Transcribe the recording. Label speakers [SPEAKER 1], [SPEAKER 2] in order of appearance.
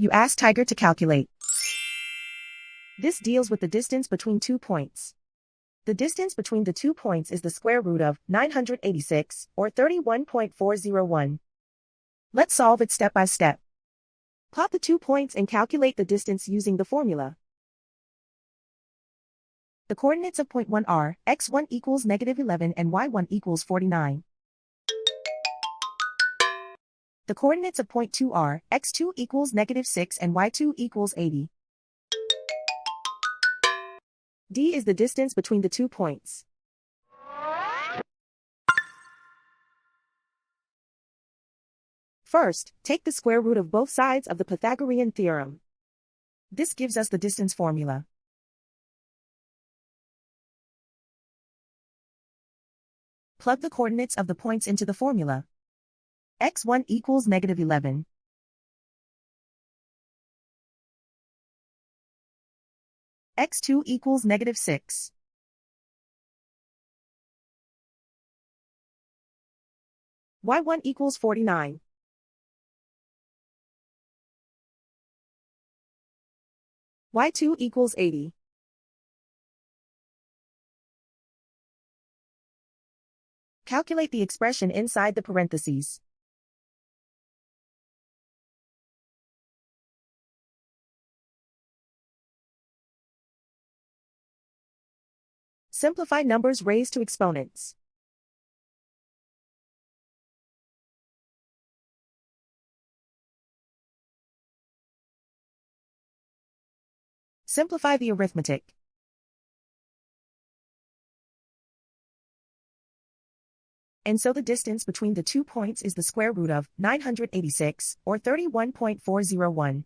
[SPEAKER 1] You ask Tiger to calculate. This deals with the distance between 2 points. The distance between the 2 points is the square root of 986, or 31.401. Let's solve it step by step. Plot the 2 points and calculate the distance using the formula. The coordinates of point 1 are x1 equals -11 and y1 equals 49. The coordinates of point 2 are x2 equals -6 and y2 equals 80. D is the distance between the 2 points. First, take the square root of both sides of the Pythagorean theorem. This gives us the distance formula. Plug the coordinates of the points into the formula. x1 equals -11. x2 equals -6. y1 equals 49. y2 equals 80. Calculate the expression inside the parentheses. Simplify numbers raised to exponents. Simplify the arithmetic. And so the distance between the 2 points is the square root of 986, or 31.401.